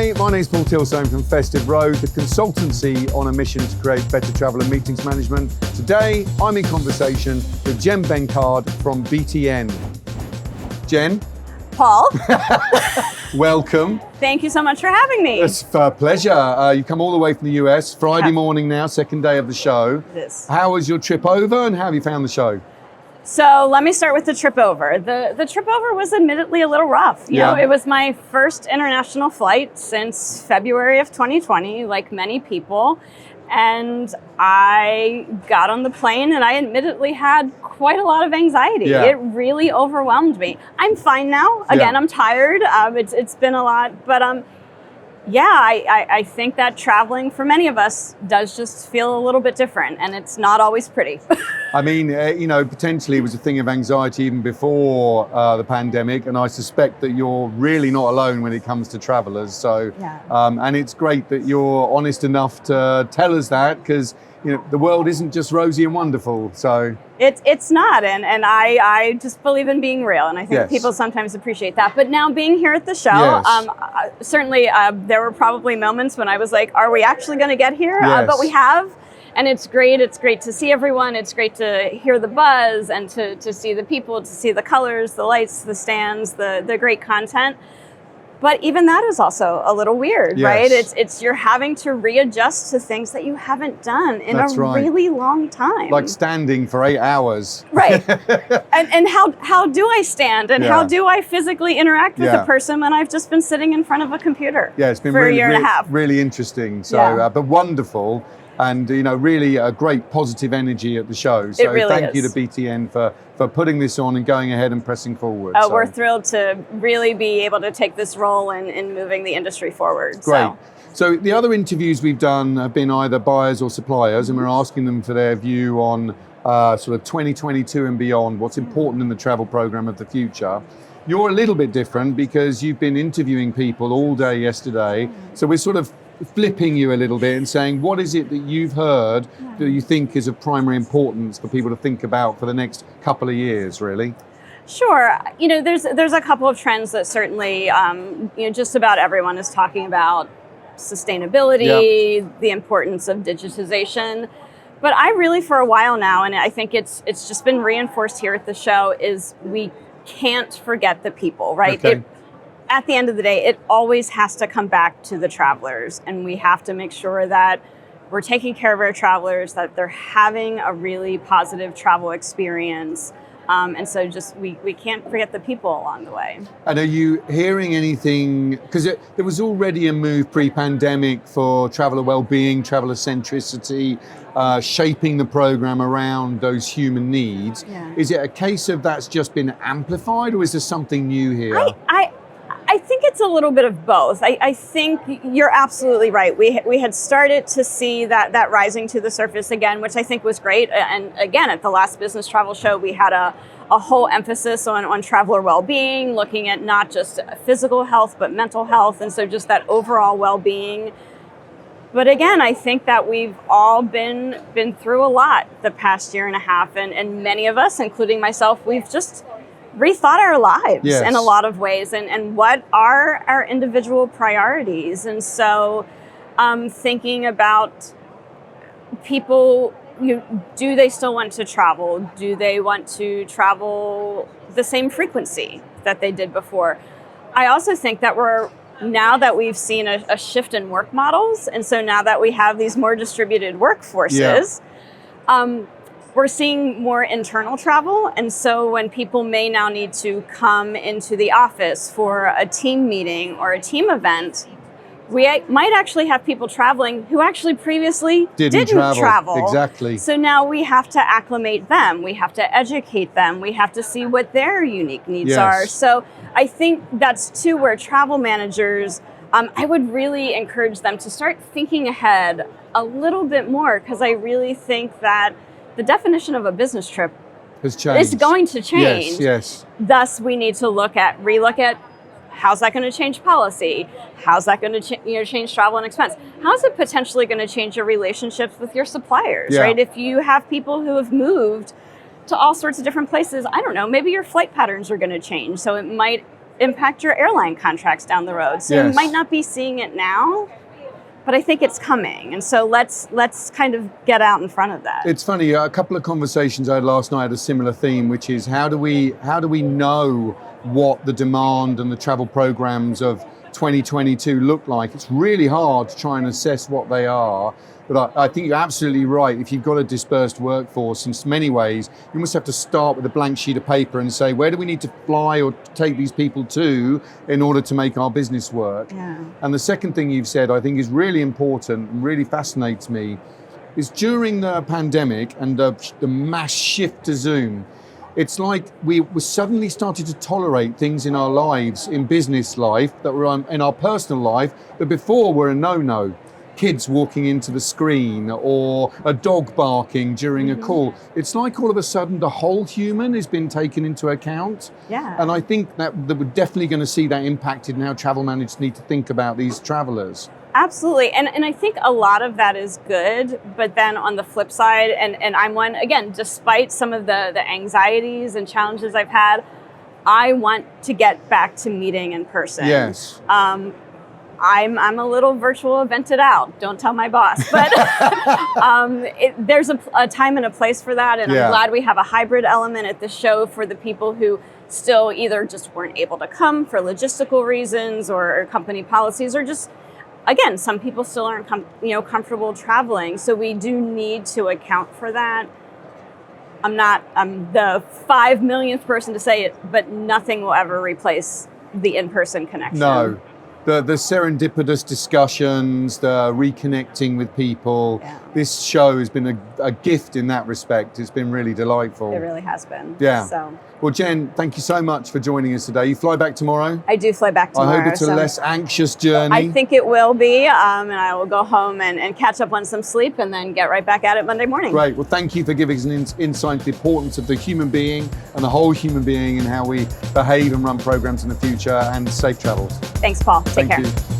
Hi, my name's Paul Tilstone from Festive Road, the consultancy on a mission to create better travel and meetings management. Today, I'm in conversation with Jen Bankard from BTN. Jen. Paul. Welcome. Thank you so much for having me. It's a pleasure. You come all the way from the US, Friday morning now, second day of the show. Yes. How was your trip over and how have you found the show? So let me start with the trip over. The trip over was admittedly a little rough. You know, it was my first international flight since February of 2020, like many people. And I got on the plane and I admittedly had quite a lot of anxiety. Yeah. It really overwhelmed me. I'm fine now. Again, I'm tired. It's been a lot, but I think that traveling for many of us does just feel a little bit different, and it's not always pretty. I mean, potentially it was a thing of anxiety even before the pandemic, and I suspect that you're really not alone when it comes to travelers. So, and it's great that you're honest enough to tell us that, because the world isn't just rosy and wonderful. So it's not, and I just believe in being real, and I think people sometimes appreciate that. But now being here at the show, certainly there were probably moments when I was like, "Are we actually going to get here?" But we have. And it's great. It's great to see everyone. It's great to hear the buzz and to see the people, to see the colors, the lights, the stands, the great content. But even that is also a little weird, right? It's you're having to readjust to things that you haven't done in really long time. Like standing for 8 hours. Right. and how do I stand and how do I physically interact with a person when I've just been sitting in front of a computer it's been for really, a year and a half. Really interesting. So, but wonderful. And really a great positive energy at the show. So thank you to BTN for putting this on and going ahead and pressing forward. We're thrilled to really be able to take this role in moving the industry forward. Great. So the other interviews we've done have been either buyers or suppliers, and we're asking them for their view on sort of 2022 and beyond, what's important in the travel program of the future. You're a little bit different because you've been interviewing people all day yesterday. So we're sort of flipping you a little bit and saying, what is it that you've heard that you think is of primary importance for people to think about for the next couple of years, really? Sure. There's a couple of trends that certainly, just about everyone is talking about: sustainability, the importance of digitization. But I really, for a while now, and I think it's just been reinforced here at the show, is we can't forget the people, right? Okay. At the end of the day, it always has to come back to the travelers, and we have to make sure that we're taking care of our travelers, that they're having a really positive travel experience. And so we can't forget the people along the way. And are you hearing anything, because there was already a move pre-pandemic for traveler well-being, traveler centricity, shaping the program around those human needs. Is it a case of that's just been amplified, or is there something new here? I think it's a little bit of both. I think you're absolutely right. We had started to see that rising to the surface again, which I think was great. And again, at the last Business Travel Show, we had a whole emphasis on traveler well-being, looking at not just physical health, but mental health. And so just that overall well-being. But again, I think that we've all been through a lot the past year and a half. And many of us, including myself, we've just rethought our lives in a lot of ways, and what are our individual priorities. And so thinking about people, do they still want to travel? Do they want to travel the same frequency that they did before? I also think that now that we've seen a shift in work models, and so now that we have these more distributed workforces, we're seeing more internal travel. And so when people may now need to come into the office for a team meeting or a team event, we might actually have people traveling who actually previously didn't travel. Exactly. So now we have to acclimate them. We have to educate them. We have to see what their unique needs are. So I think that's too where travel managers, I would really encourage them to start thinking ahead a little bit more, because I really think that the definition of a business trip has changed. Is going to change. Yes. Thus, we need to relook at how's that going to change policy? How's that going to change travel and expense? How's it potentially going to change your relationships with your suppliers, right? If you have people who have moved to all sorts of different places, I don't know, maybe your flight patterns are going to change. So it might impact your airline contracts down the road. So Yes. you might not be seeing it now, but I think it's coming. And so let's kind of get out in front of that. It's funny, a couple of conversations I had last night had a similar theme, which is how do we know what the demand and the travel programs of 2022 look like? It's really hard to try and assess what they are. But I think you're absolutely right. If you've got a dispersed workforce, in many ways, you must have to start with a blank sheet of paper and say, where do we need to fly or take these people to in order to make our business work? Yeah. And the second thing you've said, I think is really important and really fascinates me, is during the pandemic and the mass shift to Zoom, it's like we suddenly started to tolerate things in our lives, in business life, that were in our personal life, that before were a no-no. Kids walking into the screen or a dog barking during a call. It's like all of a sudden the whole human has been taken into account. Yeah. And I think that we're definitely going to see that impacted in how travel managers need to think about these travelers. Absolutely. And I think a lot of that is good, but then on the flip side, and I'm one, again, despite some of the anxieties and challenges I've had, I want to get back to meeting in person. Yes. I'm a little virtual evented out. Don't tell my boss, but there's a time and a place for that. And Yeah. I'm glad we have a hybrid element at the show for the people who still either just weren't able to come for logistical reasons or company policies, or just, again, some people still aren't comfortable traveling. So we do need to account for that. I'm the 5 millionth person to say it, but nothing will ever replace the in-person connection. No. The serendipitous discussions, the reconnecting with people. Yeah. This show has been a gift in that respect. It's been really delightful. It really has been. Yeah. So Well, Jen, thank you so much for joining us today. You fly back tomorrow? I do fly back tomorrow. I hope it's a less anxious journey. I think it will be, and I will go home and catch up on some sleep and then get right back at it Monday morning. Great. Well, thank you for giving us an insight into the importance of the human being and the whole human being and how we behave and run programs in the future, and safe travels. Thanks, Paul. Take Thank care. you.